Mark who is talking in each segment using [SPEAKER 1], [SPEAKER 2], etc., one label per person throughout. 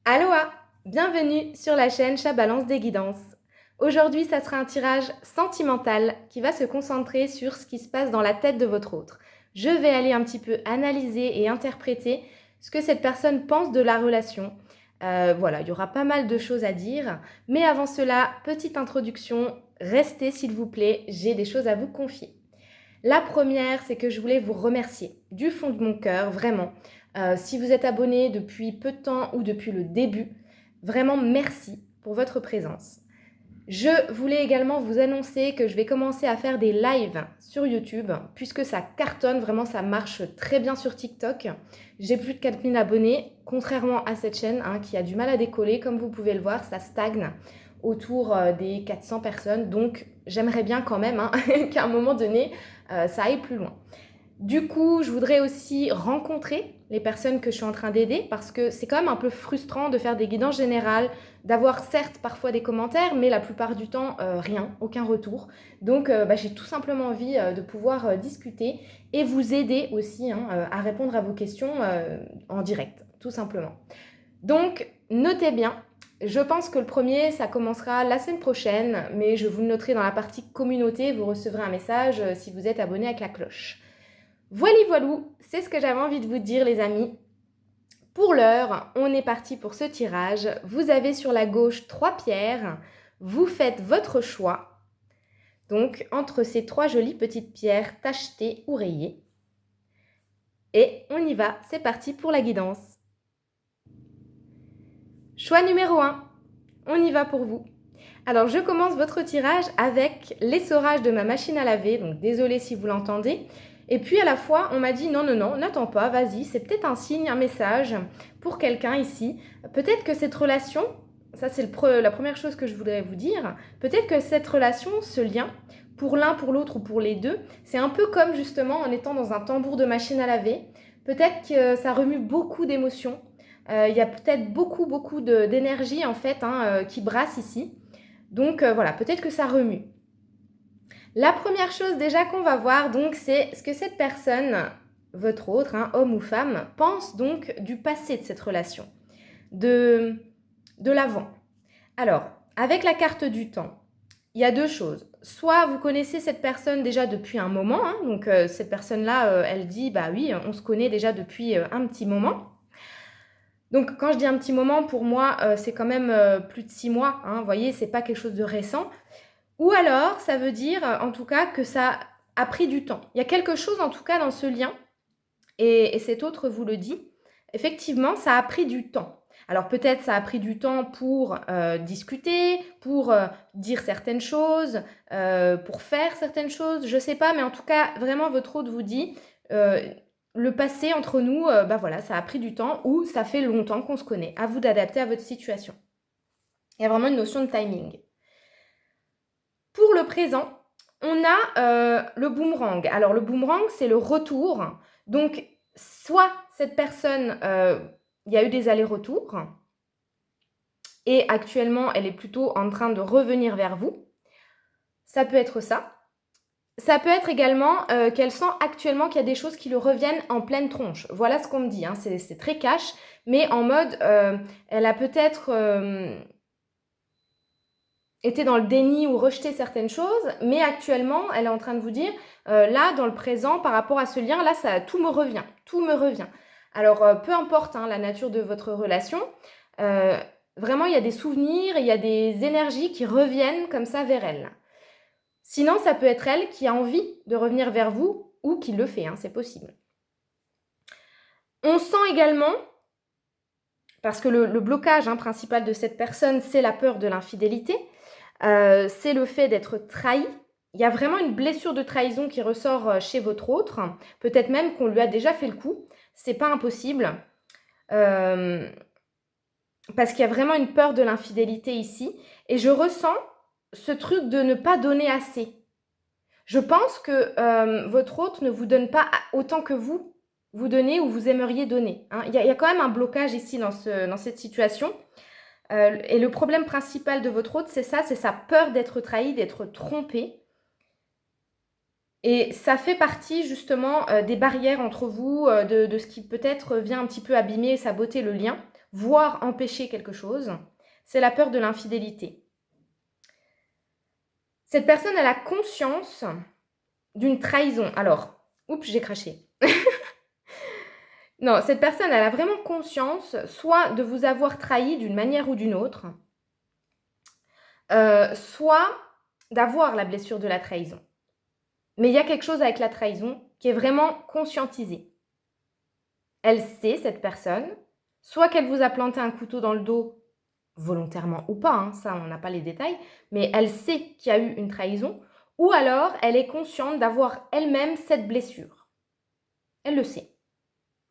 [SPEAKER 1] Aloha! Bienvenue sur la chaîne Chat Balance des Guidances. Aujourd'hui, ça sera un tirage sentimental qui va se concentrer sur ce qui se passe dans la tête de votre autre. Je vais aller un petit peu analyser et interpréter ce que cette personne pense de la relation. Voilà, il y aura pas mal de choses à dire. Mais avant cela, petite introduction. Restez s'il vous plaît, j'ai des choses à vous confier. La première, c'est que je voulais vous remercier du fond de mon cœur, vraiment. Si vous êtes abonné depuis peu de temps ou depuis le début, vraiment merci pour votre présence. Je voulais également vous annoncer que je vais commencer à faire des lives sur YouTube, puisque ça cartonne, vraiment ça marche très bien sur TikTok. J'ai plus de 4000 abonnés, contrairement à cette chaîne qui a du mal à décoller. Comme vous pouvez le voir, ça stagne autour des 400 personnes. Donc j'aimerais bien quand même qu'à un moment donné, ça aille plus loin. Du coup, je voudrais aussi rencontrer les personnes que je suis en train d'aider parce que c'est quand même un peu frustrant de faire des guidances générales, d'avoir certes parfois des commentaires, mais la plupart du temps, rien, aucun retour. Donc, j'ai tout simplement envie de pouvoir discuter et vous aider aussi à répondre à vos questions en direct, tout simplement. Donc, notez bien, je pense que le premier, ça commencera la semaine prochaine, mais je vous le noterai dans la partie communauté, vous recevrez un message si vous êtes abonné avec la cloche. Voilou, c'est ce que j'avais envie de vous dire les amis. Pour l'heure, on est parti pour ce tirage. Vous avez sur la gauche 3 pierres. Vous faites votre choix. Donc, entre ces 3 jolies petites pierres tachetées ou rayées. Et on y va, c'est parti pour la guidance. Choix numéro 1. On y va pour vous. Alors, je commence votre tirage avec l'essorage de ma machine à laver. Donc, désolée si vous l'entendez. Et puis, à la fois, on m'a dit non, n'attends pas, vas-y. C'est peut-être un signe, un message pour quelqu'un ici. Peut-être que cette relation, ça c'est la première chose que je voudrais vous dire, peut-être que cette relation, ce lien, pour l'un, pour l'autre ou pour les deux, c'est un peu comme justement en étant dans un tambour de machine à laver. Peut-être que ça remue beaucoup d'émotions. Il y a peut-être beaucoup d'énergie en fait qui brasse ici. Donc voilà, peut-être que ça remue. La première chose déjà qu'on va voir, donc, c'est ce que cette personne, votre autre, homme ou femme, pense donc du passé de cette relation, de l'avant. Alors, avec la carte du temps, il y a 2 choses. Soit vous connaissez cette personne déjà depuis un moment, donc cette personne-là, elle dit, bah oui, on se connaît déjà depuis un petit moment. Donc quand je dis un petit moment, pour moi, c'est quand même plus de 6 mois. Vous voyez, c'est pas quelque chose de récent. Ou alors, ça veut dire en tout cas que ça a pris du temps. Il y a quelque chose en tout cas dans ce lien, et cet autre vous le dit. Effectivement, ça a pris du temps. Alors peut-être ça a pris du temps pour discuter, pour dire certaines choses, pour faire certaines choses, je sais pas, mais en tout cas, vraiment votre hôte vous dit le passé entre nous, voilà, ça a pris du temps ou ça fait longtemps qu'on se connaît. À vous d'adapter à votre situation. Il y a vraiment une notion de timing. Pour le présent, on a le boomerang. Alors le boomerang, c'est le retour. Donc, soit cette personne, il y a eu des allers-retours, et actuellement, elle est plutôt en train de revenir vers vous. Ça peut être ça. Ça peut être également qu'elle sent actuellement qu'il y a des choses qui lui reviennent en pleine tronche. Voilà ce qu'on me dit, c'est très cash, mais en mode, elle a peut-être été dans le déni ou rejeté certaines choses, mais actuellement, elle est en train de vous dire, là, dans le présent, par rapport à ce lien, là, tout me revient. Alors, peu importe la nature de votre relation, vraiment, il y a des souvenirs, il y a des énergies qui reviennent comme ça vers elle. Sinon, ça peut être elle qui a envie de revenir vers vous ou qui le fait, c'est possible. On sent également, parce que le blocage principal de cette personne, c'est la peur de l'infidélité, c'est le fait d'être trahi. Il y a vraiment une blessure de trahison qui ressort chez votre autre. Peut-être même qu'on lui a déjà fait le coup. C'est pas impossible. Parce qu'il y a vraiment une peur de l'infidélité ici. Et je ressens ce truc de ne pas donner assez. Je pense que votre hôte ne vous donne pas autant que vous donnez ou vous aimeriez donner. Il y a quand même un blocage ici dans cette situation. Et le problème principal de votre hôte, c'est ça, c'est sa peur d'être trahi, d'être trompé. Et ça fait partie justement des barrières entre vous, de ce qui peut-être vient un petit peu abîmer, saboter le lien. voire empêcher quelque chose, c'est la peur de l'infidélité. Cette personne, elle a conscience d'une trahison. Alors, oups, j'ai craché. Non, cette personne, elle a vraiment conscience soit de vous avoir trahi d'une manière ou d'une autre, soit d'avoir la blessure de la trahison. Mais il y a quelque chose avec la trahison qui est vraiment conscientisé. Elle sait, cette personne, soit qu'elle vous a planté un couteau dans le dos, volontairement ou pas, hein, ça on n'a pas les détails, mais elle sait qu'il y a eu une trahison, ou alors elle est consciente d'avoir elle-même cette blessure. Elle le sait.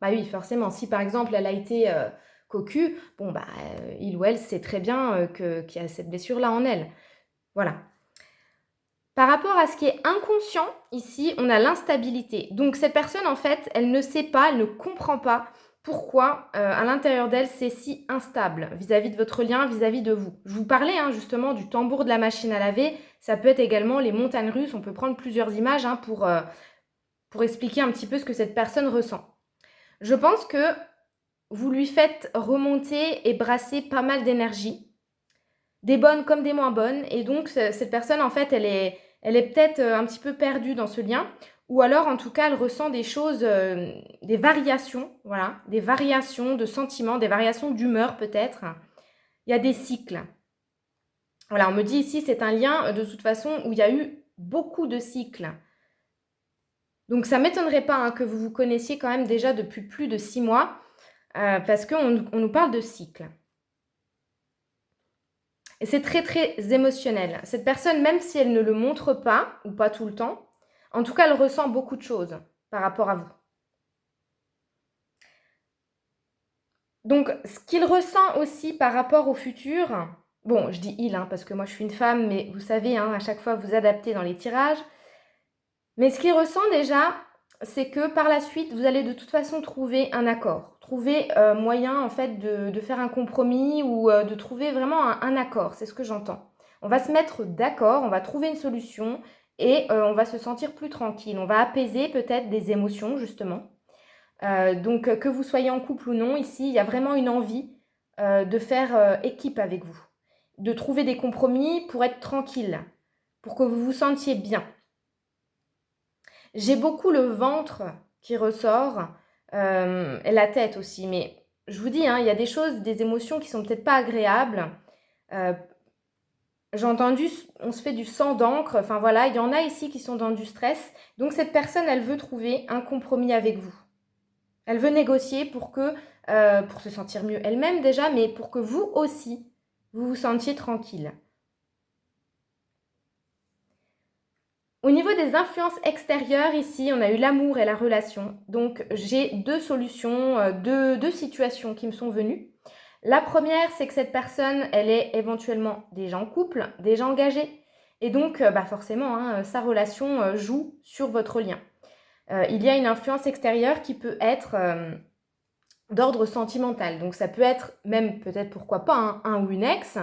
[SPEAKER 1] Bah oui, forcément, si par exemple elle a été cocu, bon bah il ou elle sait très bien qu'il y a cette blessure-là en elle. Voilà. Par rapport à ce qui est inconscient, ici, on a l'instabilité. Donc cette personne, en fait, elle ne sait pas, elle ne comprend pas pourquoi à l'intérieur d'elle, c'est si instable vis-à-vis de votre lien, vis-à-vis de vous. Je vous parlais justement du tambour de la machine à laver. Ça peut être également les montagnes russes. On peut prendre plusieurs images pour expliquer un petit peu ce que cette personne ressent. Je pense que vous lui faites remonter et brasser pas mal d'énergie, des bonnes comme des moins bonnes, et donc cette personne, en fait, elle est peut-être un petit peu perdue dans ce lien, ou alors, en tout cas, elle ressent des choses, des variations, voilà, des variations de sentiments, des variations d'humeur peut-être. Il y a des cycles. Voilà, on me dit ici, c'est un lien de toute façon où il y a eu beaucoup de cycles. Donc, ça ne m'étonnerait pas que vous vous connaissiez quand même déjà depuis plus de 6 mois, parce qu'on nous parle de cycles. Et c'est très, très émotionnel. Cette personne, même si elle ne le montre pas, ou pas tout le temps, en tout cas, elle ressent beaucoup de choses par rapport à vous. Donc, ce qu'il ressent aussi par rapport au futur, bon, je dis il, parce que moi je suis une femme, mais vous savez, à chaque fois vous adaptez dans les tirages. Mais ce qu'il ressent déjà, c'est que par la suite, vous allez de toute façon trouver un accord, trouver moyen en fait de faire un compromis ou de trouver vraiment un accord, c'est ce que j'entends. On va se mettre d'accord, on va trouver une solution et on va se sentir plus tranquille. On va apaiser peut-être des émotions justement. Donc que vous soyez en couple ou non, ici, il y a vraiment une envie de faire équipe avec vous, de trouver des compromis pour être tranquille, pour que vous vous sentiez bien. J'ai beaucoup le ventre qui ressort, et la tête aussi, mais je vous dis, il y a des choses, des émotions qui sont peut-être pas agréables. J'ai entendu, on se fait du sang d'encre, enfin voilà, il y en a ici qui sont dans du stress. Donc cette personne, elle veut trouver un compromis avec vous. Elle veut négocier pour se sentir mieux elle-même déjà, mais pour que vous aussi, vous vous sentiez tranquille. Au niveau des influences extérieures, ici, on a eu l'amour et la relation. Donc, j'ai deux solutions, deux situations qui me sont venues. La première, c'est que cette personne, elle est éventuellement déjà en couple, déjà engagée. Et donc, forcément, sa relation joue sur votre lien. Il y a une influence extérieure qui peut être d'ordre sentimental. Donc, ça peut être même, peut-être pourquoi pas, un ou une ex,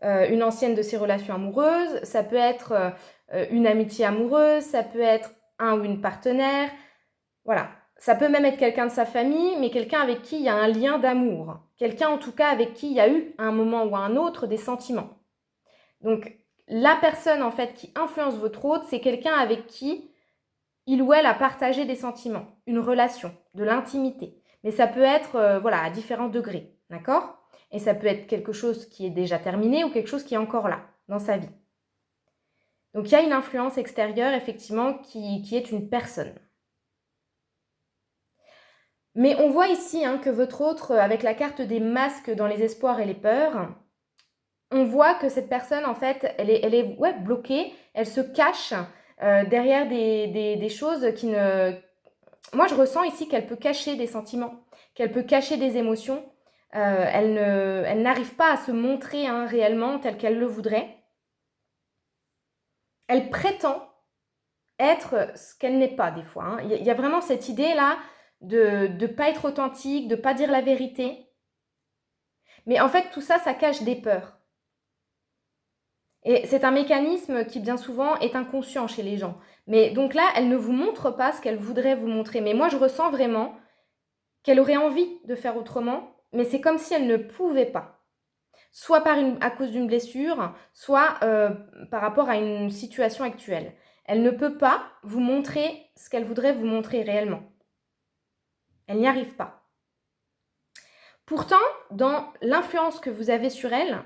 [SPEAKER 1] une ancienne de ses relations amoureuses. Ça peut être une amitié amoureuse, ça peut être un ou une partenaire. Voilà. Ça peut même être quelqu'un de sa famille, mais quelqu'un avec qui il y a un lien d'amour. Quelqu'un en tout cas avec qui il y a eu à un moment ou à un autre des sentiments. Donc la personne en fait qui influence votre autre, c'est quelqu'un avec qui il ou elle a partagé des sentiments, une relation, de l'intimité. Mais ça peut être à différents degrés, d'accord? Et ça peut être quelque chose qui est déjà terminé ou quelque chose qui est encore là, dans sa vie. Donc il y a une influence extérieure, effectivement, qui est une personne. Mais on voit ici que votre autre, avec la carte des masques dans les espoirs et les peurs, on voit que cette personne, en fait, elle est bloquée, elle se cache derrière des choses qui ne... Moi, je ressens ici qu'elle peut cacher des sentiments, qu'elle peut cacher des émotions. Elle n'arrive pas à se montrer réellement telle qu'elle le voudrait. Elle prétend être ce qu'elle n'est pas des fois. Il y a vraiment cette idée-là de ne pas être authentique, de ne pas dire la vérité. Mais en fait, tout ça, ça cache des peurs. Et c'est un mécanisme qui, bien souvent, est inconscient chez les gens. Mais donc là, elle ne vous montre pas ce qu'elle voudrait vous montrer. Mais moi, je ressens vraiment qu'elle aurait envie de faire autrement, mais c'est comme si elle ne pouvait pas. Soit à cause d'une blessure, soit par rapport à une situation actuelle. Elle ne peut pas vous montrer ce qu'elle voudrait vous montrer réellement. Elle n'y arrive pas. Pourtant, dans l'influence que vous avez sur elle,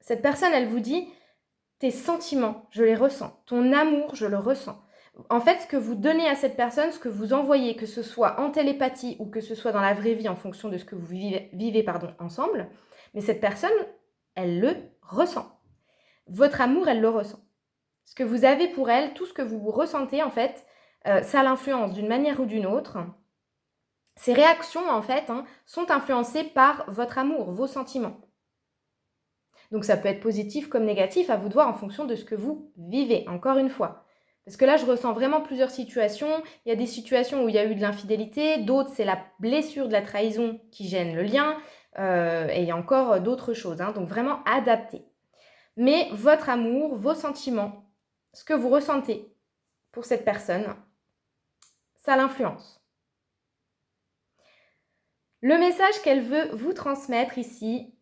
[SPEAKER 1] cette personne, elle vous dit « tes sentiments, je les ressens. Ton amour, je le ressens. » En fait, ce que vous donnez à cette personne, ce que vous envoyez, que ce soit en télépathie ou que ce soit dans la vraie vie en fonction de ce que vous vivez ensemble, mais cette personne, elle le ressent. Votre amour, elle le ressent. Ce que vous avez pour elle, tout ce que vous ressentez, en fait, ça l'influence d'une manière ou d'une autre. Ces réactions, en fait, sont influencées par votre amour, vos sentiments. Donc, ça peut être positif comme négatif, à vous de voir en fonction de ce que vous vivez, encore une fois. Parce que là, je ressens vraiment plusieurs situations. Il y a des situations où il y a eu de l'infidélité, d'autres, c'est la blessure de la trahison qui gêne le lien, et il y a encore d'autres choses. Donc, vraiment adapté. Mais votre amour, vos sentiments, ce que vous ressentez pour cette personne, ça l'influence. Le message qu'elle veut vous transmettre ici,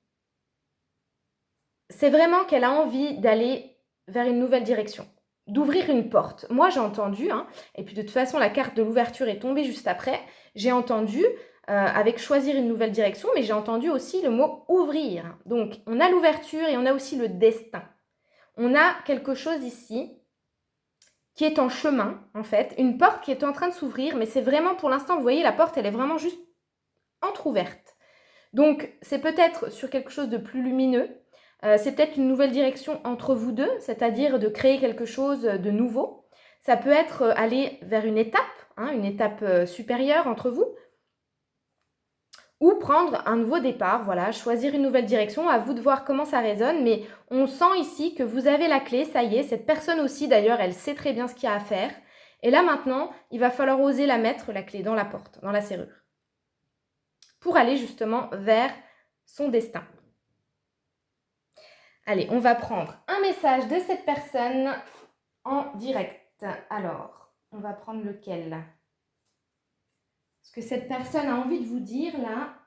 [SPEAKER 1] c'est vraiment qu'elle a envie d'aller vers une nouvelle direction, d'ouvrir une porte. Moi, j'ai entendu, et puis de toute façon, la carte de l'ouverture est tombée juste après, j'ai entendu avec choisir une nouvelle direction, mais j'ai entendu aussi le mot ouvrir. Donc, on a l'ouverture et on a aussi le destin. On a quelque chose ici qui est en chemin, en fait, une porte qui est en train de s'ouvrir, mais c'est vraiment, pour l'instant, vous voyez, la porte, elle est vraiment juste entrouverte. Donc, c'est peut-être sur quelque chose de plus lumineux, c'est peut-être une nouvelle direction entre vous deux, c'est-à-dire de créer quelque chose de nouveau. Ça peut être aller vers une étape supérieure entre vous, ou prendre un nouveau départ, voilà, choisir une nouvelle direction, à vous de voir comment ça résonne, mais on sent ici que vous avez la clé, ça y est, cette personne aussi d'ailleurs, elle sait très bien ce qu'il y a à faire, et là maintenant, il va falloir oser la mettre, la clé, dans la porte, dans la serrure, pour aller justement vers son destin. Allez, on va prendre un message de cette personne en direct. Alors, on va prendre lequel ? Ce que cette personne a envie de vous dire là.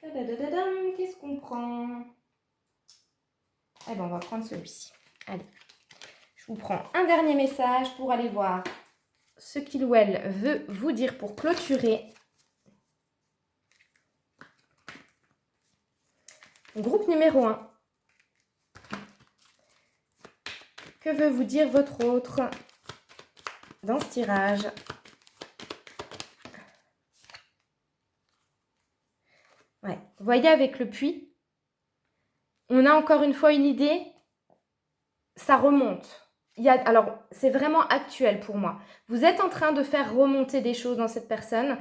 [SPEAKER 1] Qu'est-ce qu'on prend ? Eh bien, on va prendre celui-ci. Allez, je vous prends un dernier message pour aller voir ce qu'il ou elle veut vous dire pour clôturer. Groupe numéro 1. Que veut vous dire votre autre dans ce tirage ? Ouais. Vous voyez avec le puits, on a encore une fois une idée, ça remonte. Alors, c'est vraiment actuel pour moi. Vous êtes en train de faire remonter des choses dans cette personne.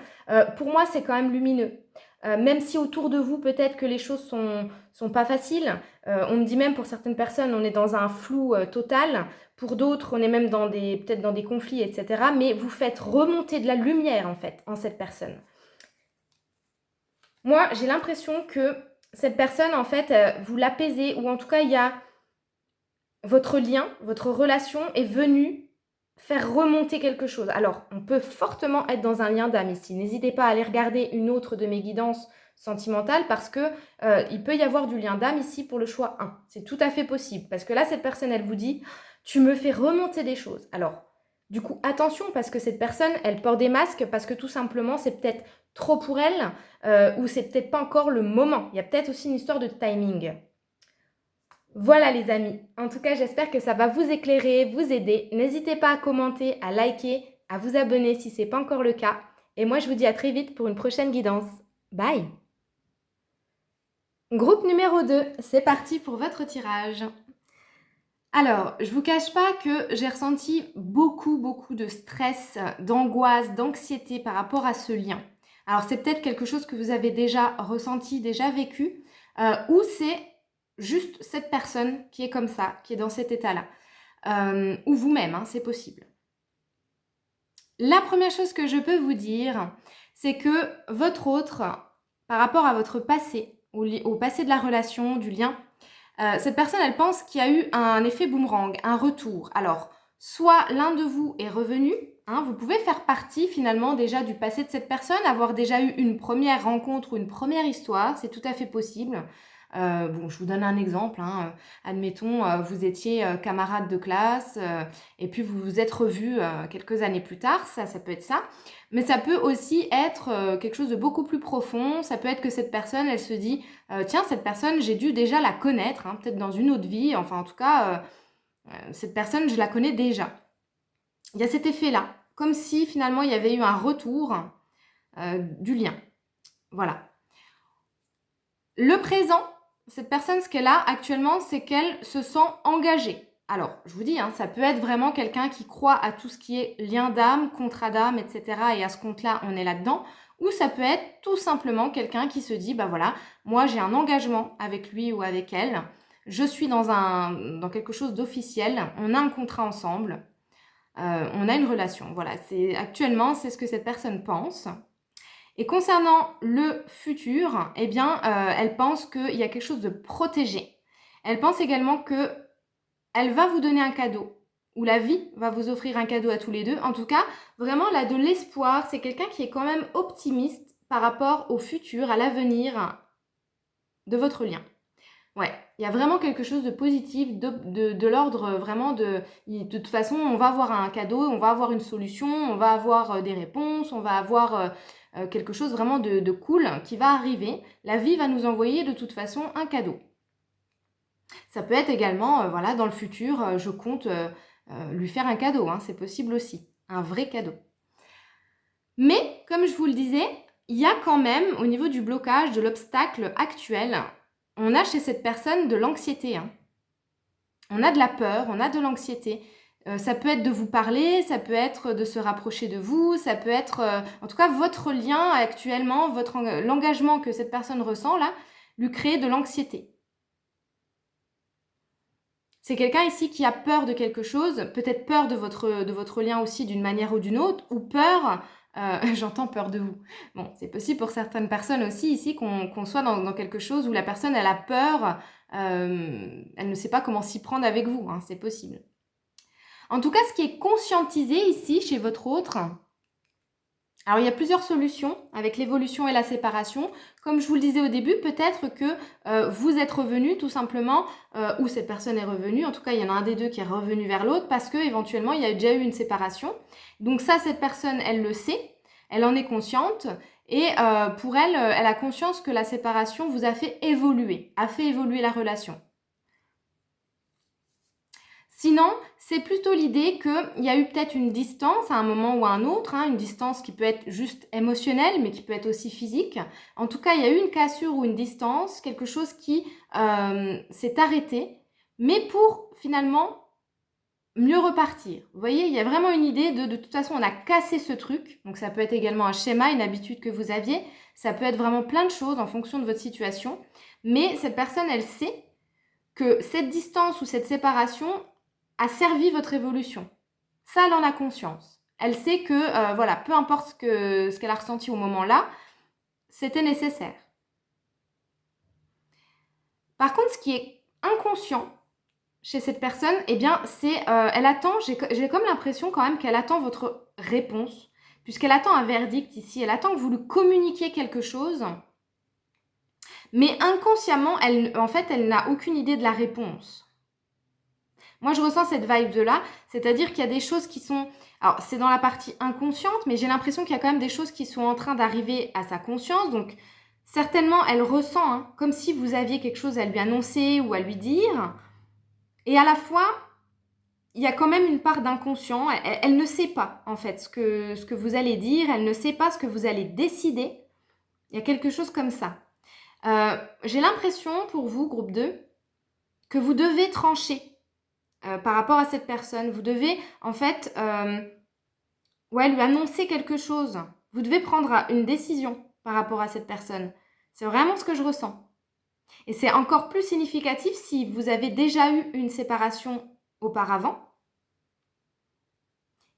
[SPEAKER 1] Pour moi, c'est quand même lumineux. Même si autour de vous, peut-être que les choses sont pas faciles. On me dit même pour certaines personnes, on est dans un flou total. Pour d'autres, on est même peut-être dans des conflits, etc. Mais vous faites remonter de la lumière, en fait, en cette personne. Moi, j'ai l'impression que cette personne, en fait, vous l'apaisez, ou en tout cas, il y a votre lien, votre relation est venue faire remonter quelque chose. Alors, on peut fortement être dans un lien d'âme ici. N'hésitez pas à aller regarder une autre de mes guidances sentimentales parce que il peut y avoir du lien d'âme ici pour le choix 1. C'est tout à fait possible parce que là, cette personne, elle vous dit « tu me fais remonter des choses ». Alors, du coup, attention parce que cette personne, elle porte des masques parce que tout simplement, c'est peut-être trop pour elle ou c'est peut-être pas encore le moment. Il y a peut-être aussi une histoire de timing. Voilà les amis, en tout cas j'espère que ça va vous éclairer, vous aider. N'hésitez pas à commenter, à liker, à vous abonner si ce n'est pas encore le cas. Et moi je vous dis à très vite pour une prochaine guidance. Bye. Groupe numéro 2, c'est parti pour votre tirage. Alors, je ne vous cache pas que j'ai ressenti beaucoup de stress, d'angoisse, d'anxiété par rapport à ce lien. Alors c'est peut-être quelque chose que vous avez déjà ressenti, déjà vécu, ou c'est juste cette personne qui est comme ça, qui est dans cet état-là. Ou vous-même, c'est possible. La première chose que je peux vous dire, c'est que votre autre, par rapport à votre passé, au passé de la relation, du lien, cette personne, elle pense qu'il y a eu un effet boomerang, un retour. Alors, soit l'un de vous est revenu Hein, vous pouvez faire partie finalement déjà du passé de cette personne, avoir déjà eu une première rencontre ou une première histoire, c'est tout à fait possible. Bon, je vous donne un exemple, hein. Admettons, vous étiez camarades de classe et puis vous vous êtes revus quelques années plus tard, ça peut être ça. Mais ça peut aussi être quelque chose de beaucoup plus profond. Ça peut être que cette personne, elle se dit, tiens, cette personne, j'ai dû déjà la connaître, hein, peut-être dans une autre vie. Enfin, en tout cas, cette personne, je la connais déjà. Il y a cet effet-là, comme si finalement il y avait eu un retour du lien. Voilà. Le présent, cette personne, ce qu'elle a actuellement, c'est qu'elle se sent engagée. Alors, je vous dis, hein, ça peut être vraiment quelqu'un qui croit à tout ce qui est lien d'âme, contrat d'âme, etc. Et à ce compte-là, on est là-dedans. Ou ça peut être tout simplement quelqu'un qui se dit, bah voilà, moi j'ai un engagement avec lui ou avec elle. Je suis dans quelque chose d'officiel. On a un contrat ensemble. On a une relation. Voilà, actuellement, c'est ce que cette personne pense. Et concernant le futur, eh bien, elle pense qu'il y a quelque chose de protégé. Elle pense également qu'elle va vous donner un cadeau, ou la vie va vous offrir un cadeau à tous les deux. En tout cas, vraiment, là, de l'espoir, c'est quelqu'un qui est quand même optimiste par rapport au futur, à l'avenir de votre lien. Ouais, il y a vraiment quelque chose de positif, de l'ordre vraiment de toute façon, on va avoir un cadeau, on va avoir une solution, on va avoir des réponses, on va avoir quelque chose vraiment de cool qui va arriver. La vie va nous envoyer de toute façon un cadeau. Ça peut être également, voilà, dans le futur, je compte lui faire un cadeau, hein, c'est possible aussi, un vrai cadeau. Mais, comme je vous le disais, il y a quand même, au niveau du blocage, de l'obstacle actuel, on a chez cette personne de l'anxiété. Hein. On a de la peur, on a de l'anxiété. Ça peut être de vous parler, ça peut être de se rapprocher de vous, ça peut être, en tout cas, votre lien actuellement, l'engagement que cette personne ressent là, lui crée de l'anxiété. C'est quelqu'un ici qui a peur de quelque chose, peut-être peur de votre lien aussi d'une manière ou d'une autre, ou peur, j'entends peur de vous. Bon, c'est possible pour certaines personnes aussi ici qu'on soit dans quelque chose où la personne, elle a peur, elle ne sait pas comment s'y prendre avec vous, hein, c'est possible. En tout cas, ce qui est conscientisé ici chez votre autre, alors il y a plusieurs solutions avec l'évolution et la séparation. Comme je vous le disais au début, peut-être que vous êtes revenu tout simplement, ou cette personne est revenue, en tout cas il y en a un des deux qui est revenu vers l'autre parce qu'éventuellement il y a déjà eu une séparation. Donc ça, cette personne, elle le sait, elle en est consciente et pour elle, elle a conscience que la séparation vous a fait évoluer la relation. Sinon, c'est plutôt l'idée qu'il y a eu peut-être une distance à un moment ou à un autre, hein, une distance qui peut être juste émotionnelle, mais qui peut être aussi physique. En tout cas, il y a eu une cassure ou une distance, quelque chose qui s'est arrêté, mais pour finalement mieux repartir. Vous voyez, il y a vraiment une idée de toute façon, on a cassé ce truc. Donc ça peut être également un schéma, une habitude que vous aviez. Ça peut être vraiment plein de choses en fonction de votre situation. Mais cette personne, elle sait que cette distance ou cette séparation a servi votre évolution. Ça, elle en a conscience. Elle sait que, voilà, peu importe ce qu'elle a ressenti au moment-là, c'était nécessaire. Par contre, ce qui est inconscient chez cette personne, eh bien, c'est, elle attend, j'ai comme l'impression quand même qu'elle attend votre réponse, puisqu'elle attend un verdict ici, elle attend que vous lui communiquiez quelque chose, mais inconsciemment, en fait, elle n'a aucune idée de la réponse. Moi, je ressens cette vibe-là, c'est-à-dire qu'il y a des choses qui sont... Alors, c'est dans la partie inconsciente, mais j'ai l'impression qu'il y a quand même des choses qui sont en train d'arriver à sa conscience. Donc, certainement, elle ressent, hein, comme si vous aviez quelque chose à lui annoncer ou à lui dire. Et à la fois, il y a quand même une part d'inconscient. Elle ne sait pas, en fait, ce que vous allez dire. Elle ne sait pas ce que vous allez décider. Il y a quelque chose comme ça. J'ai l'impression, pour vous, groupe 2, que vous devez trancher. Par rapport à cette personne. Vous devez, en fait, lui annoncer quelque chose. Vous devez prendre une décision par rapport à cette personne. C'est vraiment ce que je ressens. Et c'est encore plus significatif si vous avez déjà eu une séparation auparavant.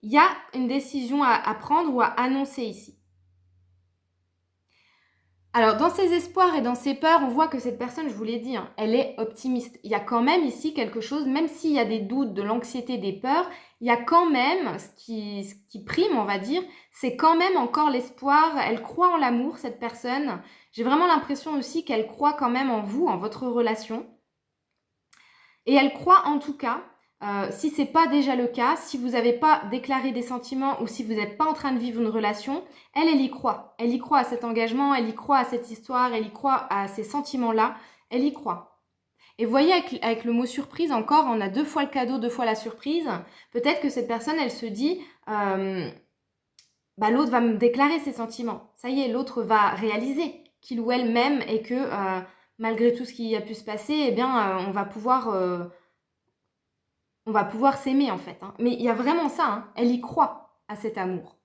[SPEAKER 1] Il y a une décision à prendre ou à annoncer ici. Alors, dans ses espoirs et dans ses peurs, on voit que cette personne, je vous l'ai dit, hein, elle est optimiste. Il y a quand même ici quelque chose, même s'il y a des doutes, de l'anxiété, des peurs, il y a quand même, ce qui prime, on va dire, c'est quand même encore l'espoir. Elle croit en l'amour, cette personne. J'ai vraiment l'impression aussi qu'elle croit quand même en vous, en votre relation. Et elle croit en tout cas, si ce n'est pas déjà le cas, si vous n'avez pas déclaré des sentiments ou si vous n'êtes pas en train de vivre une relation, elle y croit. Elle y croit à cet engagement, elle y croit à cette histoire, elle y croit à ces sentiments-là, elle y croit. Et vous voyez, avec le mot surprise encore, on a 2 fois le cadeau, 2 fois la surprise. Peut-être que cette personne, elle se dit, l'autre va me déclarer ses sentiments. Ça y est, l'autre va réaliser qu'il ou elle m'aime et que malgré tout ce qui a pu se passer, eh bien, on va pouvoir s'aimer en fait. Hein. Mais il y a vraiment ça, hein. Elle y croit à cet amour.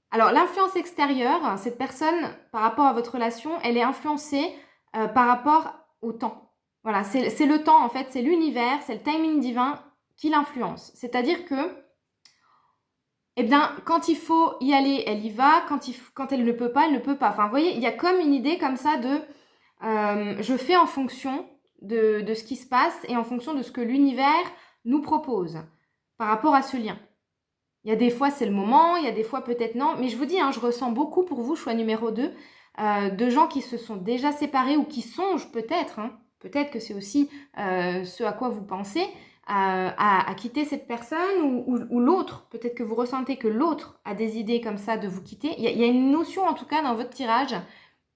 [SPEAKER 1] Alors l'influence extérieure, cette personne par rapport à votre relation, elle est influencée par rapport au temps. Voilà, c'est le temps en fait, c'est l'univers, c'est le timing divin qui l'influence. C'est-à-dire que, eh bien, quand il faut y aller, elle y va. Quand elle ne peut pas, elle ne peut pas. Enfin, vous voyez, il y a comme une idée comme ça de je fais en fonction de ce qui se passe et en fonction de ce que l'univers nous propose par rapport à ce lien. Il y a des fois, c'est le moment, il y a des fois, peut-être non. Mais je vous dis, hein, je ressens beaucoup pour vous, choix numéro 2, de gens qui se sont déjà séparés ou qui songent peut-être, hein, peut-être que c'est aussi ce à quoi vous pensez, à quitter cette personne ou l'autre. Peut-être que vous ressentez que l'autre a des idées comme ça de vous quitter. Il y a une notion, en tout cas, dans votre tirage.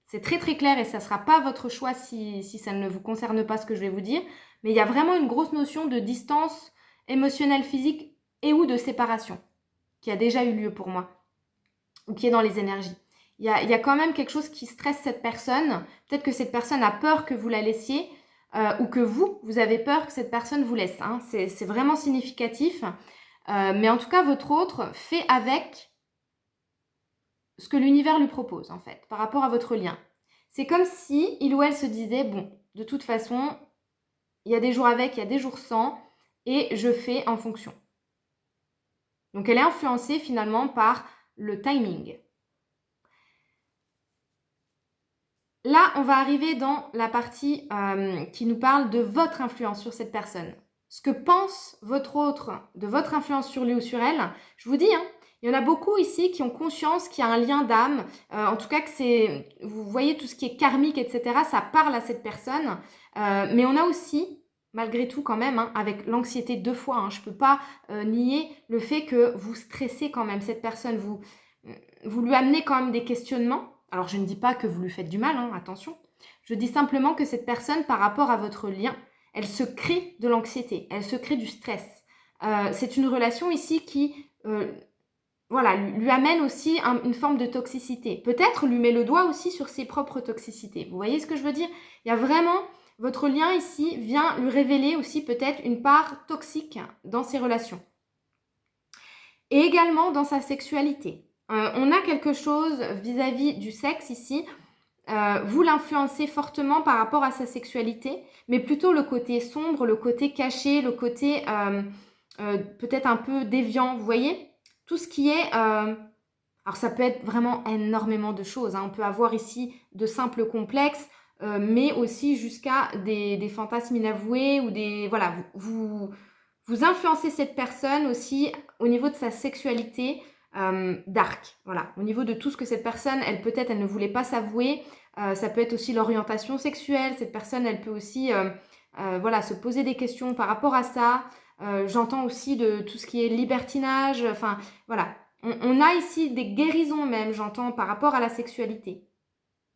[SPEAKER 1] C'est très très clair et ça ne sera pas votre choix si ça ne vous concerne pas ce que je vais vous dire. Mais il y a vraiment une grosse notion de distance émotionnelle, physique et ou de séparation qui a déjà eu lieu pour moi ou qui est dans les énergies. Il y a quand même quelque chose qui stresse cette personne. Peut-être que cette personne a peur que vous la laissiez ou que vous avez peur que cette personne vous laisse. Hein. C'est vraiment significatif. Mais en tout cas, votre autre fait avec ce que l'univers lui propose, en fait, par rapport à votre lien. C'est comme si il ou elle se disait, bon, de toute façon, il y a des jours avec, il y a des jours sans, et je fais en fonction. Donc, elle est influencée finalement par le timing. Là, on va arriver dans la partie qui nous parle de votre influence sur cette personne. Ce que pense votre autre de votre influence sur lui ou sur elle, je vous dis, hein, il y en a beaucoup ici qui ont conscience qu'il y a un lien d'âme, en tout cas que c'est, vous voyez tout ce qui est karmique, etc., ça parle à cette personne, mais on a aussi, malgré tout quand même, hein, avec l'anxiété 2 fois, hein, je ne peux pas nier le fait que vous stressez quand même cette personne, vous lui amenez quand même des questionnements. Alors je ne dis pas que vous lui faites du mal, hein, attention, je dis simplement que cette personne, par rapport à votre lien, elle se crée de l'anxiété, elle se crée du stress. C'est une relation ici qui lui amène aussi une forme de toxicité. Peut-être lui met le doigt aussi sur ses propres toxicités. Vous voyez ce que je veux dire? Il y a vraiment, votre lien ici vient lui révéler aussi peut-être une part toxique dans ses relations. Et également dans sa sexualité. On a quelque chose vis-à-vis du sexe ici. Vous l'influencez fortement par rapport à sa sexualité, mais plutôt le côté sombre, le côté caché, le côté peut-être un peu déviant, vous voyez? Tout ce qui est... alors ça peut être vraiment énormément de choses. Hein. On peut avoir ici de simples complexes, mais aussi jusqu'à des fantasmes inavoués ou des... Voilà, vous influencez cette personne aussi au niveau de sa sexualité dark. Voilà, au niveau de tout ce que cette personne, elle ne voulait pas s'avouer. Ça peut être aussi l'orientation sexuelle. Cette personne, elle peut aussi se poser des questions par rapport à ça. J'entends aussi de tout ce qui est libertinage. Enfin, voilà. On a ici des guérisons même, j'entends, par rapport à la sexualité.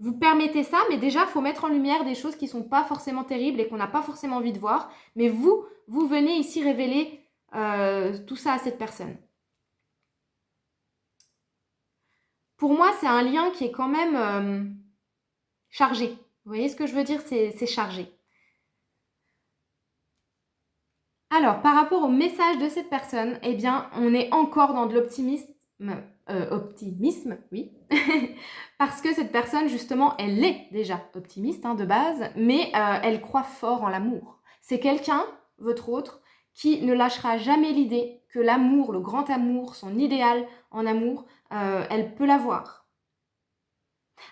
[SPEAKER 1] Vous permettez ça, mais déjà, il faut mettre en lumière des choses qui ne sont pas forcément terribles et qu'on n'a pas forcément envie de voir. Mais vous venez ici révéler tout ça à cette personne. Pour moi, c'est un lien qui est quand même chargé. Vous voyez ce que je veux dire? C'est chargé. Alors, par rapport au message de cette personne, eh bien, on est encore dans de l'optimisme. Optimisme, oui. Parce que cette personne, justement, elle est déjà optimiste de base, mais elle croit fort en l'amour. C'est quelqu'un, votre autre, qui ne lâchera jamais l'idée que l'amour, le grand amour, son idéal en amour, elle peut l'avoir.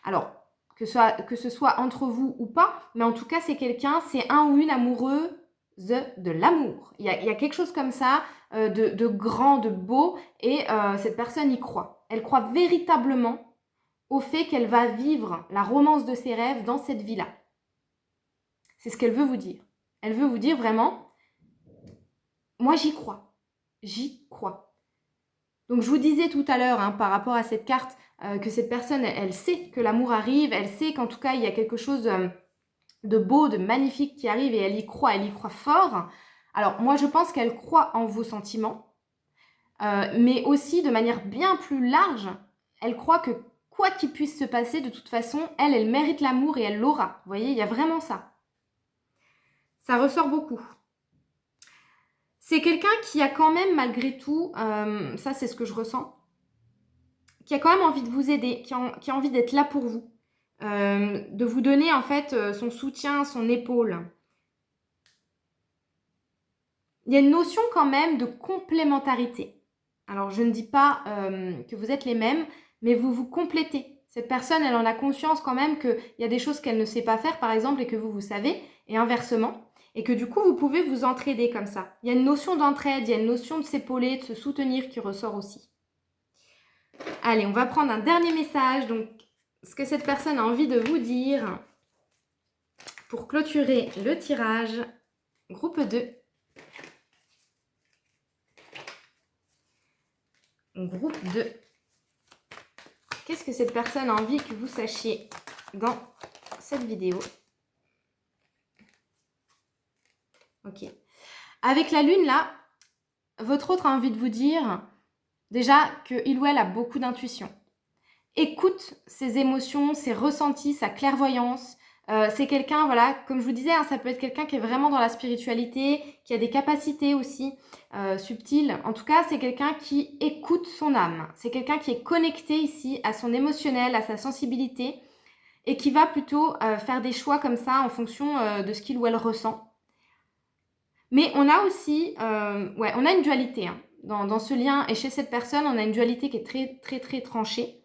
[SPEAKER 1] Alors, que ce soit entre vous ou pas, mais en tout cas, c'est quelqu'un, c'est un ou une amoureuse de l'amour. Il y a quelque chose comme ça, de grand, de beau, et cette personne y croit. Elle croit véritablement au fait qu'elle va vivre la romance de ses rêves dans cette vie-là. C'est ce qu'elle veut vous dire. Elle veut vous dire vraiment, moi j'y crois. J'y crois. Donc je vous disais tout à l'heure, hein, par rapport à cette carte, que cette personne, elle sait que l'amour arrive, elle sait qu'en tout cas, il y a quelque chose de beau, de magnifique qui arrive et elle y croit fort. Alors moi, je pense qu'elle croit en vos sentiments, mais aussi de manière bien plus large, elle croit que quoi qu'il puisse se passer, de toute façon, elle mérite l'amour et elle l'aura. Vous voyez, il y a vraiment ça. Ça ressort beaucoup. C'est quelqu'un qui a quand même, malgré tout, ça c'est ce que je ressens, qui a quand même envie de vous aider, qui a envie d'être là pour vous, de vous donner en fait son soutien, son épaule. Il y a une notion quand même de complémentarité. Alors je ne dis pas que vous êtes les mêmes, mais vous vous complétez. Cette personne, elle en a conscience quand même qu'il y a des choses qu'elle ne sait pas faire, par exemple, et que vous savez, et inversement. Et que du coup, vous pouvez vous entraider comme ça. Il y a une notion d'entraide, il y a une notion de s'épauler, de se soutenir qui ressort aussi. Allez, on va prendre un dernier message. Donc, ce que cette personne a envie de vous dire pour clôturer le tirage. Groupe 2. Groupe 2. Qu'est-ce que cette personne a envie que vous sachiez dans cette vidéo? Ok. Avec la lune, là, votre autre a envie de vous dire déjà qu'il ou elle a beaucoup d'intuition. Écoute ses émotions, ses ressentis, sa clairvoyance. C'est quelqu'un, voilà, comme je vous disais, hein, ça peut être quelqu'un qui est vraiment dans la spiritualité, qui a des capacités aussi subtiles. En tout cas, c'est quelqu'un qui écoute son âme. C'est quelqu'un qui est connecté ici à son émotionnel, à sa sensibilité et qui va plutôt faire des choix comme ça en fonction de ce qu'il ou elle ressent. Mais on a aussi, on a une dualité hein, dans ce lien et chez cette personne, on a une dualité qui est très, très, très tranchée.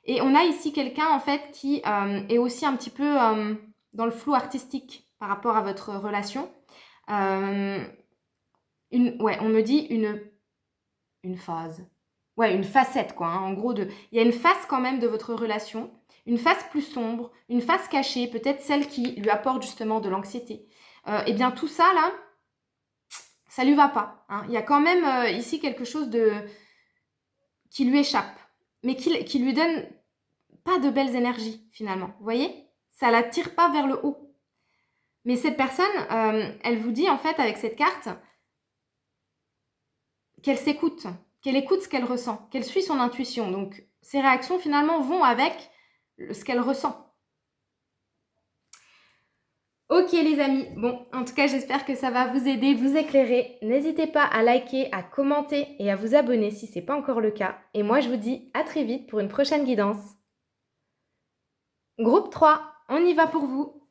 [SPEAKER 1] Et on a ici quelqu'un en fait qui est aussi un petit peu dans le flou artistique par rapport à votre relation. On me dit une phase. Ouais, une facette quoi. Hein, en gros, il y a une face quand même de votre relation. Une face plus sombre, une face cachée, peut-être celle qui lui apporte justement de l'anxiété. Et bien tout ça là, ça lui va pas. Hein. Il y a quand même ici quelque chose qui lui échappe, mais qui lui donne pas de belles énergies finalement. Vous voyez? Ça la tire pas vers le haut. Mais cette personne, elle vous dit en fait avec cette carte qu'elle s'écoute, qu'elle écoute ce qu'elle ressent, qu'elle suit son intuition. Donc ses réactions finalement vont avec ce qu'elle ressent. Ok les amis, bon en tout cas j'espère que ça va vous aider, vous éclairer. N'hésitez pas à liker, à commenter et à vous abonner si ce n'est pas encore le cas. Et moi je vous dis à très vite pour une prochaine guidance. Groupe 3, on y va pour vous.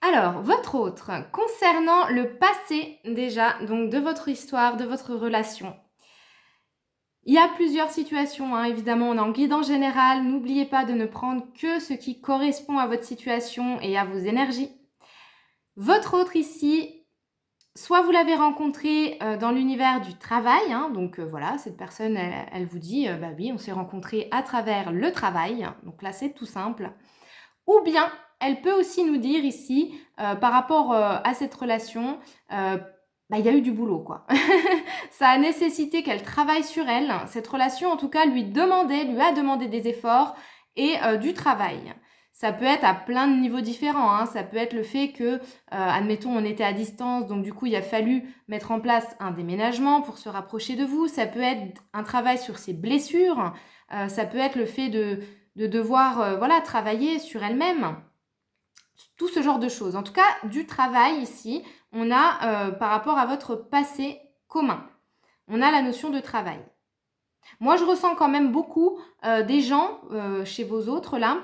[SPEAKER 1] Alors, votre autre, concernant le passé déjà, donc de votre histoire, de votre relation. Il y a plusieurs situations, hein, évidemment, on est en guidance générale. N'oubliez pas de ne prendre que ce qui correspond à votre situation et à vos énergies. Votre autre ici, soit vous l'avez rencontré dans l'univers du travail, hein, donc voilà, cette personne, elle vous dit, bah oui, on s'est rencontrés à travers le travail, donc là c'est tout simple. Ou bien, elle peut aussi nous dire ici, par rapport à cette relation, il y a eu du boulot, quoi. Ça a nécessité qu'elle travaille sur elle. Cette relation, en tout cas, lui a demandé des efforts et du travail. Ça peut être à plein de niveaux différents. Hein. Ça peut être le fait que, admettons, on était à distance, donc du coup, il a fallu mettre en place un déménagement pour se rapprocher de vous. Ça peut être un travail sur ses blessures. Ça peut être le fait de devoir travailler sur elle-même. Tout ce genre de choses. En tout cas, du travail ici, on a par rapport à votre passé commun. On a la notion de travail. Moi, je ressens quand même beaucoup des gens chez vos autres là,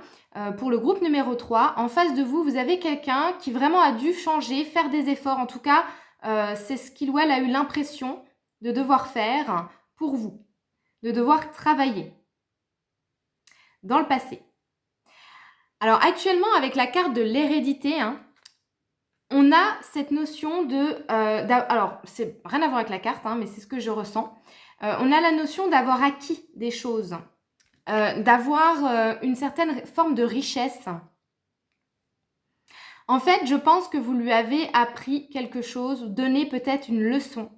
[SPEAKER 1] pour le groupe numéro 3. En face de vous, vous avez quelqu'un qui vraiment a dû changer, faire des efforts. En tout cas, c'est ce qu'il ou elle a eu l'impression de devoir faire pour vous, de devoir travailler dans le passé. Alors actuellement, avec la carte de l'hérédité, hein, on a cette notion de... alors, c'est rien à voir avec la carte, hein, mais c'est ce que je ressens. On a la notion d'avoir acquis des choses, d'avoir une certaine forme de richesse. En fait, je pense que vous lui avez appris quelque chose, donné peut-être une leçon.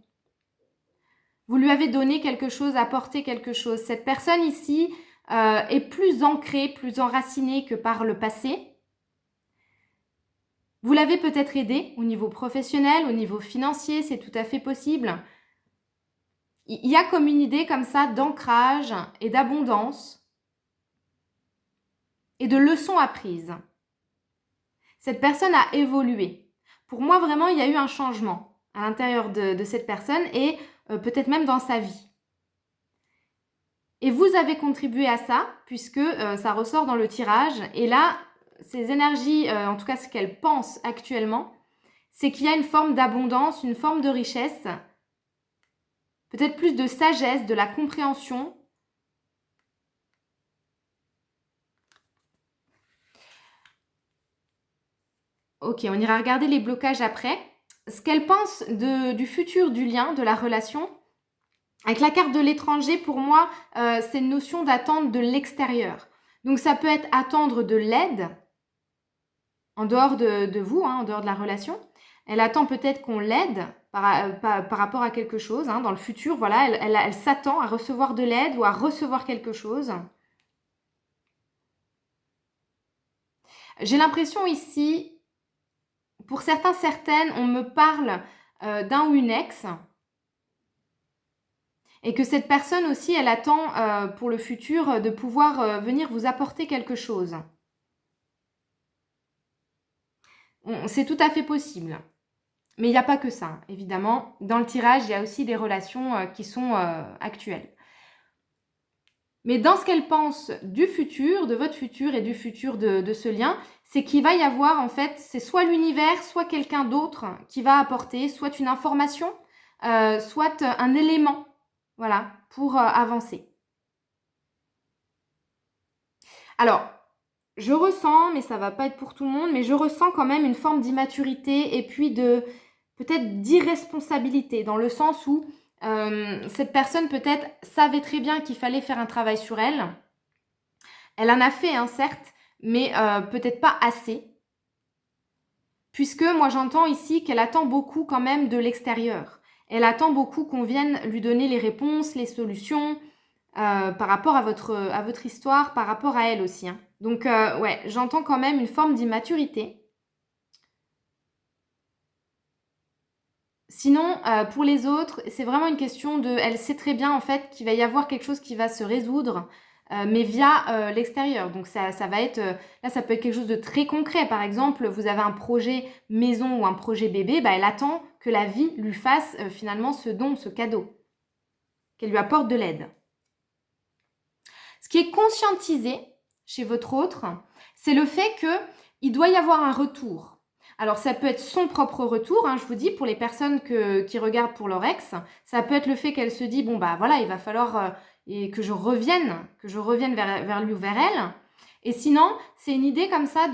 [SPEAKER 1] Vous lui avez donné quelque chose, apporté quelque chose. Cette personne ici est plus ancrée, plus enracinée que par le passé. Vous l'avez peut-être aidé au niveau professionnel, au niveau financier, c'est tout à fait possible. Il y a comme une idée comme ça d'ancrage et d'abondance et de leçons apprises. Cette personne a évolué. Pour moi, vraiment, il y a eu un changement à l'intérieur de cette personne et peut-être même dans sa vie. Et vous avez contribué à ça, puisque ça ressort dans le tirage. Et là, ces énergies, en tout cas ce qu'elle pense actuellement, c'est qu'il y a une forme d'abondance, une forme de richesse, peut-être plus de sagesse, de la compréhension. Ok, on ira regarder les blocages après. Ce qu'elle pense du futur du lien, de la relation, avec la carte de l'étranger, pour moi, c'est une notion d'attente de l'extérieur. Donc ça peut être attendre de l'aide, en dehors de vous, hein, en dehors de la relation. Elle attend peut-être qu'on l'aide par rapport à quelque chose. Hein, dans le futur, voilà, elle s'attend à recevoir de l'aide ou à recevoir quelque chose. J'ai l'impression ici, pour certains, certaines, on me parle d'un ou une ex. Et que cette personne aussi, elle attend pour le futur de pouvoir venir vous apporter quelque chose. C'est tout à fait possible. Mais il n'y a pas que ça, évidemment. Dans le tirage, il y a aussi des relations qui sont actuelles. Mais dans ce qu'elle pense du futur, de votre futur et du futur de ce lien, c'est qu'il va y avoir, en fait, c'est soit l'univers, soit quelqu'un d'autre qui va apporter, soit une information, soit un élément, voilà, pour avancer. Alors, je ressens, mais ça ne va pas être pour tout le monde, mais je ressens quand même une forme d'immaturité et puis de peut-être d'irresponsabilité, dans le sens où cette personne peut-être savait très bien qu'il fallait faire un travail sur elle. Elle en a fait, hein, certes, mais peut-être pas assez. Puisque moi j'entends ici qu'elle attend beaucoup quand même de l'extérieur. Elle attend beaucoup qu'on vienne lui donner les réponses, les solutions par rapport à votre histoire, par rapport à elle aussi. Hein. Donc ouais, j'entends quand même une forme d'immaturité. Sinon, pour les autres, c'est vraiment une question de... Elle sait très bien en fait qu'il va y avoir quelque chose qui va se résoudre, mais via l'extérieur. Donc ça va être... là, ça peut être quelque chose de très concret. Par exemple, vous avez un projet maison ou un projet bébé, bah, elle attend que la vie lui fasse finalement ce don, ce cadeau, qu'elle lui apporte de l'aide. Ce qui est conscientisé chez votre autre, c'est le fait qu'il doit y avoir un retour. Alors, ça peut être son propre retour, hein, je vous dis, pour les personnes qui regardent pour leur ex. Ça peut être le fait qu'elle se dit, bon, bah voilà, il va falloir que je revienne vers lui ou vers elle. Et sinon, c'est une idée comme ça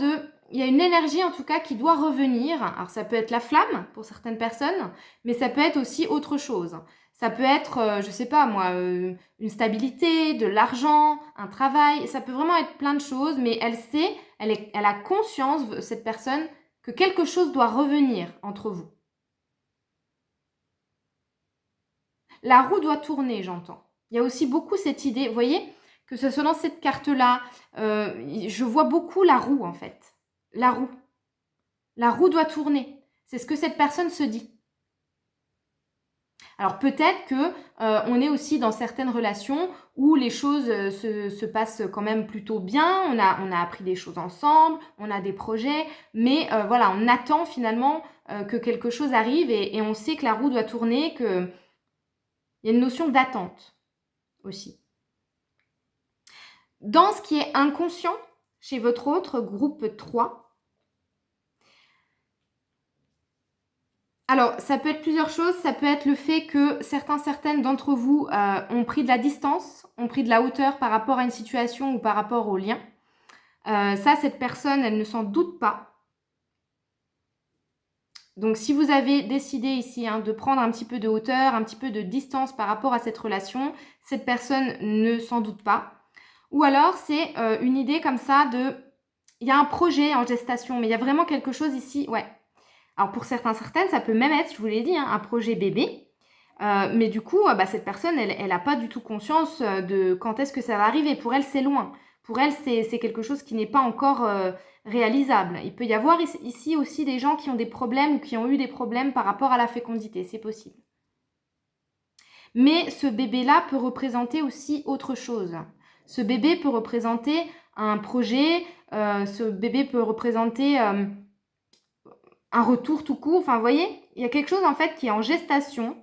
[SPEAKER 1] il y a une énergie en tout cas qui doit revenir. Alors, ça peut être la flamme pour certaines personnes, mais ça peut être aussi autre chose. Ça peut être, je sais pas moi, une stabilité, de l'argent, un travail. Ça peut vraiment être plein de choses, mais elle sait, elle a conscience, cette personne, que quelque chose doit revenir entre vous. La roue doit tourner, j'entends. Il y a aussi beaucoup cette idée, vous voyez, que ce soit dans cette carte-là, je vois beaucoup la roue en fait. La roue. La roue doit tourner. C'est ce que cette personne se dit. Alors peut-être que on est aussi dans certaines relations où les choses se passent quand même plutôt bien, on a appris des choses ensemble, on a des projets, mais voilà, on attend finalement que quelque chose arrive et on sait que la roue doit tourner, qu'il y a une notion d'attente aussi. Dans ce qui est inconscient, chez votre autre, groupe 3, alors, ça peut être plusieurs choses. Ça peut être le fait que certaines d'entre vous ont pris de la distance, ont pris de la hauteur par rapport à une situation ou par rapport au lien. Ça, cette personne, elle ne s'en doute pas. Donc, si vous avez décidé ici de prendre un petit peu de hauteur, un petit peu de distance par rapport à cette relation, cette personne ne s'en doute pas. Ou alors, c'est une idée comme ça de... Il y a un projet en gestation, mais il y a vraiment quelque chose ici, ouais. Alors, pour certaines, ça peut même être, je vous l'ai dit, un projet bébé. Mais du coup, cette personne, elle n'a pas du tout conscience de quand est-ce que ça va arriver. Pour elle, c'est loin. Pour elle, c'est quelque chose qui n'est pas encore réalisable. Il peut y avoir ici aussi des gens qui ont des problèmes ou qui ont eu des problèmes par rapport à la fécondité. C'est possible. Mais ce bébé-là peut représenter aussi autre chose. Ce bébé peut représenter un projet. Ce bébé peut représenter un retour tout court. Enfin, vous voyez, il y a quelque chose en fait qui est en gestation.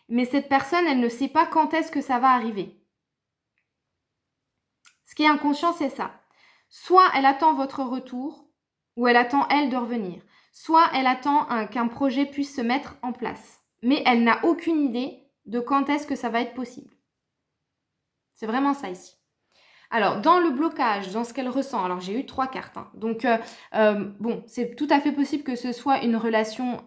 [SPEAKER 1] Mais cette personne, elle ne sait pas quand est-ce que ça va arriver. Ce qui est inconscient, c'est ça. Soit elle attend votre retour, ou elle attend, elle, de revenir. Soit elle attend qu'un projet puisse se mettre en place. Mais elle n'a aucune idée de quand est-ce que ça va être possible. C'est vraiment ça ici. Alors, dans le blocage, dans ce qu'elle ressent, alors j'ai eu 3 cartes. Donc, bon, c'est tout à fait possible que ce soit une relation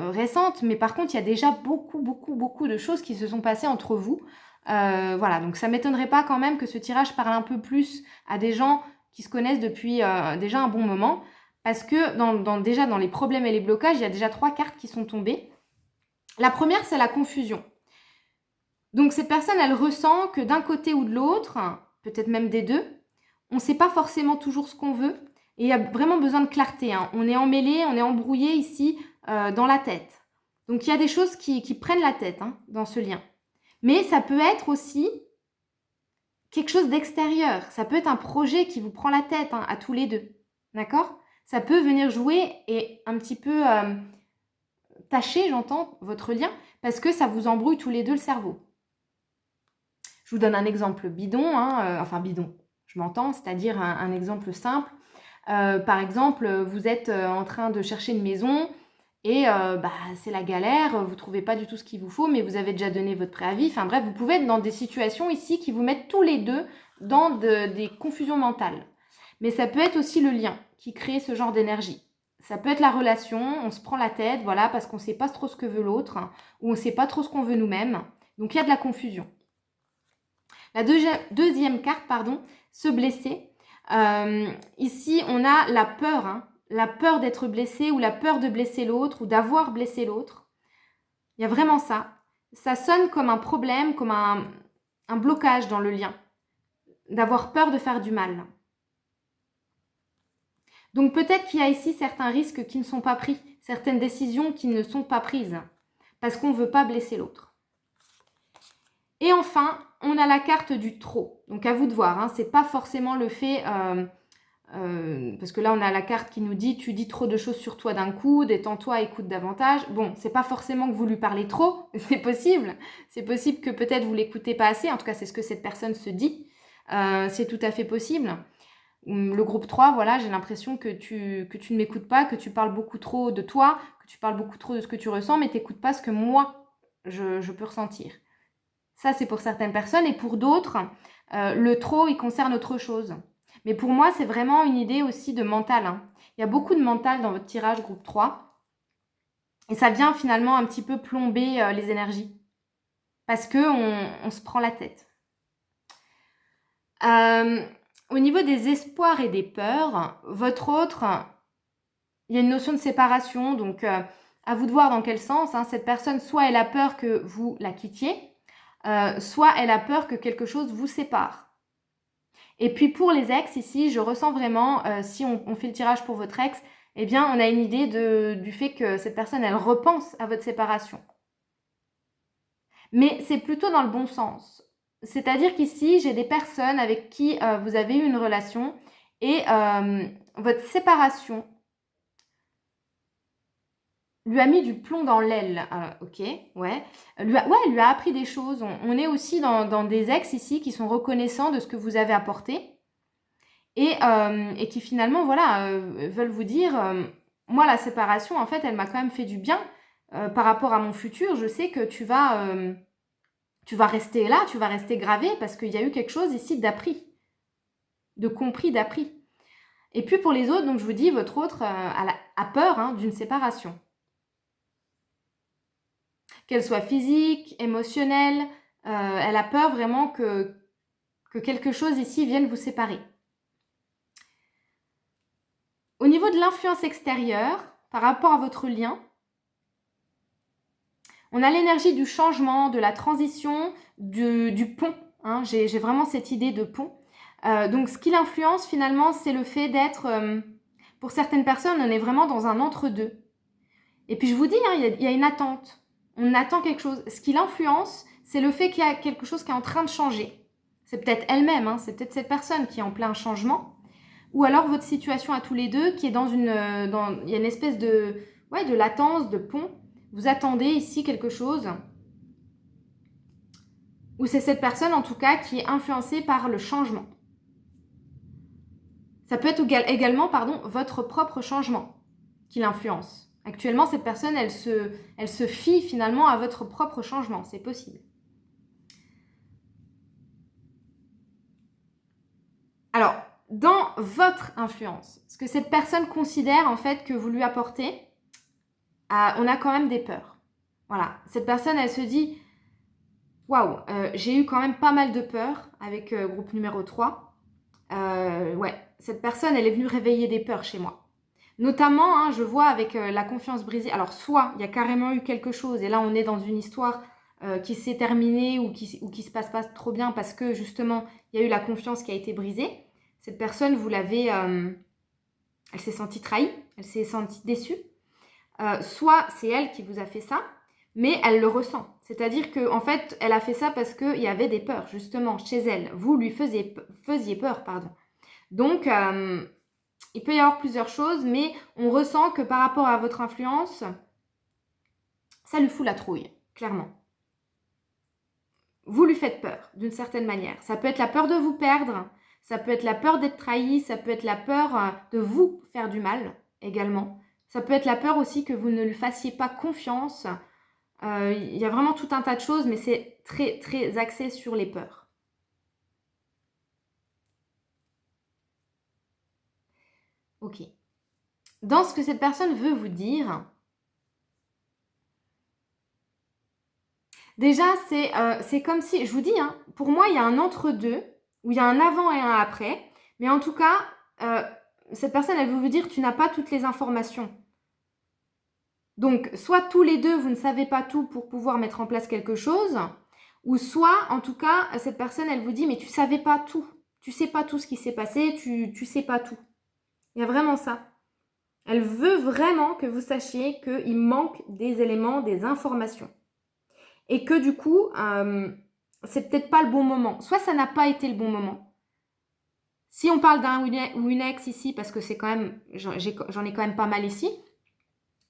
[SPEAKER 1] récente, mais par contre, il y a déjà beaucoup de choses qui se sont passées entre vous. Voilà, donc ça ne m'étonnerait pas quand même que ce tirage parle un peu plus à des gens qui se connaissent depuis déjà un bon moment, parce que déjà dans les problèmes et les blocages, il y a déjà 3 cartes qui sont tombées. La première, c'est la confusion. Donc, cette personne, elle ressent que d'un côté ou de l'autre, peut-être même des deux, on ne sait pas forcément toujours ce qu'on veut et il y a vraiment besoin de clarté. On est emmêlé, on est embrouillé ici dans la tête. Donc, il y a des choses qui prennent la tête dans ce lien. Mais ça peut être aussi quelque chose d'extérieur. Ça peut être un projet qui vous prend la tête à tous les deux. D'accord ? Ça peut venir jouer et un petit peu tâcher, j'entends, votre lien parce que ça vous embrouille tous les deux le cerveau. Je vous donne un exemple bidon, enfin bidon, je m'entends, c'est-à-dire un exemple simple. Par exemple, vous êtes en train de chercher une maison et c'est la galère, vous ne trouvez pas du tout ce qu'il vous faut, mais vous avez déjà donné votre préavis. Enfin bref, vous pouvez être dans des situations ici qui vous mettent tous les deux dans des confusions mentales. Mais ça peut être aussi le lien qui crée ce genre d'énergie. Ça peut être la relation, on se prend la tête, voilà, parce qu'on ne sait pas trop ce que veut l'autre, ou on ne sait pas trop ce qu'on veut nous-mêmes. Donc il y a de la confusion. La deuxième carte, se blesser. Ici, on a la peur d'être blessé ou la peur de blesser l'autre ou d'avoir blessé l'autre. Il y a vraiment ça. Ça sonne comme un problème, comme un blocage dans le lien, d'avoir peur de faire du mal. Donc peut-être qu'il y a ici certains risques qui ne sont pas pris, certaines décisions qui ne sont pas prises, parce qu'on ne veut pas blesser l'autre. Et enfin, on a la carte du trop. Donc à vous de voir, c'est pas forcément le fait, parce que là on a la carte qui nous dit tu dis trop de choses sur toi d'un coup, détends-toi, écoute davantage. Bon, c'est pas forcément que vous lui parlez trop, c'est possible. C'est possible que peut-être vous l'écoutez pas assez, en tout cas c'est ce que cette personne se dit. C'est tout à fait possible. Le groupe 3, voilà, j'ai l'impression que tu ne m'écoutes pas, que tu parles beaucoup trop de toi, que tu parles beaucoup trop de ce que tu ressens, mais tu n'écoutes pas ce que moi, je peux ressentir. Ça, c'est pour certaines personnes. Et pour d'autres, le trop, il concerne autre chose. Mais pour moi, c'est vraiment une idée aussi de mental. Il y a beaucoup de mental dans votre tirage groupe 3. Et ça vient finalement un petit peu plomber les énergies. Parce qu'on se prend la tête. Au niveau des espoirs et des peurs, votre autre, il y a une notion de séparation. Donc, à vous de voir dans quel sens. Cette personne, soit elle a peur que vous la quittiez, soit elle a peur que quelque chose vous sépare. Et puis pour les ex, ici, je ressens vraiment, si on fait le tirage pour votre ex, eh bien, on a une idée du fait que cette personne, elle repense à votre séparation. Mais c'est plutôt dans le bon sens. C'est-à-dire qu'ici, j'ai des personnes avec qui vous avez eu une relation et votre séparation lui a mis du plomb dans l'aile, ok, ouais. Lui a appris des choses. On est aussi dans des ex ici qui sont reconnaissants de ce que vous avez apporté et qui finalement, voilà, veulent vous dire, moi, la séparation, en fait, elle m'a quand même fait du bien par rapport à mon futur. Je sais que tu vas rester là, tu vas rester gravé parce qu'il y a eu quelque chose ici d'appris, de compris, d'appris. Et puis pour les autres, donc je vous dis, votre autre a peur d'une séparation. Qu'elle soit physique, émotionnelle, elle a peur vraiment que quelque chose ici vienne vous séparer. Au niveau de l'influence extérieure, par rapport à votre lien, on a l'énergie du changement, de la transition, du pont. J'ai vraiment cette idée de pont. Donc ce qui l'influence finalement, c'est le fait d'être, pour certaines personnes, on est vraiment dans un entre-deux. Et puis je vous dis, il y a une attente. On attend quelque chose. Ce qui l'influence, c'est le fait qu'il y a quelque chose qui est en train de changer. C'est peut-être elle-même, c'est peut-être cette personne qui est en plein changement. Ou alors votre situation à tous les deux qui est il y a une espèce de latence, de pont. Vous attendez ici quelque chose. Ou c'est cette personne en tout cas qui est influencée par le changement. Ça peut être également votre propre changement qui l'influence. Actuellement, cette personne, elle se fie finalement à votre propre changement. C'est possible. Alors, dans votre influence, ce que cette personne considère en fait que vous lui apportez, on a quand même des peurs. Voilà, cette personne, elle se dit « Waouh, j'ai eu quand même pas mal de peurs avec groupe numéro 3. Cette personne, elle est venue réveiller des peurs chez moi. » Notamment, je vois avec la confiance brisée, alors soit il y a carrément eu quelque chose et là on est dans une histoire qui s'est terminée ou qui se passe pas trop bien parce que justement il y a eu la confiance qui a été brisée. Cette personne, vous l'avez, elle s'est sentie trahie, elle s'est sentie déçue. Soit c'est elle qui vous a fait ça, mais elle le ressent. C'est-à-dire qu'en fait, elle a fait ça parce qu'il y avait des peurs justement chez elle. Vous lui faisiez peur, pardon. Donc, il peut y avoir plusieurs choses, mais on ressent que par rapport à votre influence, ça lui fout la trouille, clairement. Vous lui faites peur, d'une certaine manière. Ça peut être la peur de vous perdre, ça peut être la peur d'être trahi, ça peut être la peur de vous faire du mal, également. Ça peut être la peur aussi que vous ne lui fassiez pas confiance. Il y a vraiment tout un tas de choses, mais c'est très, très axé sur les peurs. Ok. Dans ce que cette personne veut vous dire, déjà, c'est comme si, je vous dis, pour moi, il y a un entre-deux, où il y a un avant et un après, mais en tout cas, cette personne, elle veut vous dire, tu n'as pas toutes les informations. Donc, soit tous les deux, vous ne savez pas tout pour pouvoir mettre en place quelque chose, ou soit, en tout cas, cette personne, elle vous dit, mais tu savais pas tout. Tu sais pas tout ce qui s'est passé, tu sais pas tout. Il y a vraiment ça. Elle veut vraiment que vous sachiez qu'il manque des éléments, des informations. Et que du coup, c'est peut-être pas le bon moment. Soit ça n'a pas été le bon moment. Si on parle d'un ou une ex ici, parce que c'est quand même, j'en ai quand même pas mal ici.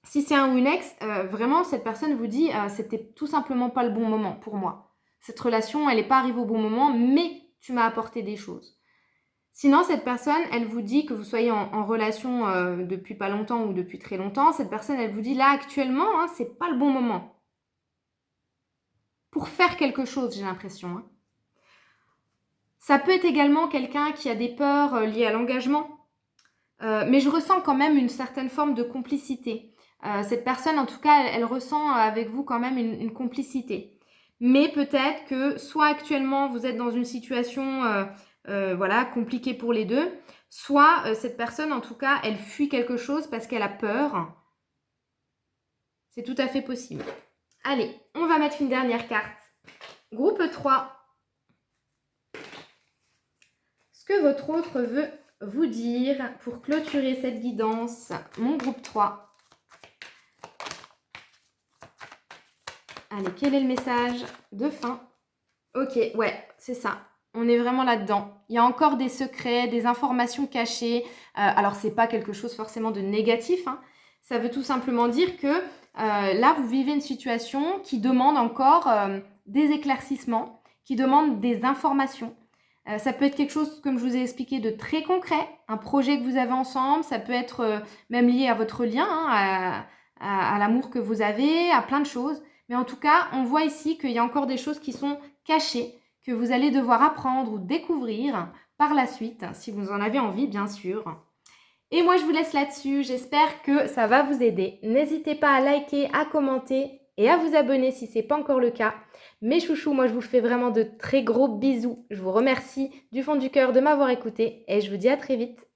[SPEAKER 1] Si c'est un ou une ex, vraiment, cette personne vous dit c'était tout simplement pas le bon moment pour moi. Cette relation, elle n'est pas arrivée au bon moment, mais tu m'as apporté des choses. Sinon, cette personne, elle vous dit que vous soyez en relation depuis pas longtemps ou depuis très longtemps. Cette personne, elle vous dit là, actuellement, c'est pas le bon moment. Pour faire quelque chose, j'ai l'impression. Ça peut être également quelqu'un qui a des peurs liées à l'engagement. Mais je ressens quand même une certaine forme de complicité. Cette personne, en tout cas, elle ressent avec vous quand même une complicité. Mais peut-être que soit actuellement, vous êtes dans une situation compliquée pour les deux, soit cette personne, en tout cas, elle fuit quelque chose parce qu'elle a peur. C'est tout à fait possible. Allez, on va mettre une dernière carte. Groupe 3. Ce que votre autre veut vous dire pour clôturer cette guidance, mon groupe 3. Allez, quel est le message de fin? Ok, ouais, c'est ça. On est vraiment là-dedans. Il y a encore des secrets, des informations cachées. Alors, c'est pas quelque chose forcément de négatif. Ça veut tout simplement dire que là, vous vivez une situation qui demande encore des éclaircissements, qui demande des informations. Ça peut être quelque chose, comme je vous ai expliqué, de très concret, un projet que vous avez ensemble. Ça peut être même lié à votre lien, à l'amour que vous avez, à plein de choses. Mais en tout cas, on voit ici qu'il y a encore des choses qui sont cachées, que vous allez devoir apprendre ou découvrir par la suite, si vous en avez envie, bien sûr. Et moi, je vous laisse là-dessus. J'espère que ça va vous aider. N'hésitez pas à liker, à commenter et à vous abonner si ce n'est pas encore le cas. Mes chouchous, moi, je vous fais vraiment de très gros bisous. Je vous remercie du fond du cœur de m'avoir écouté et je vous dis à très vite.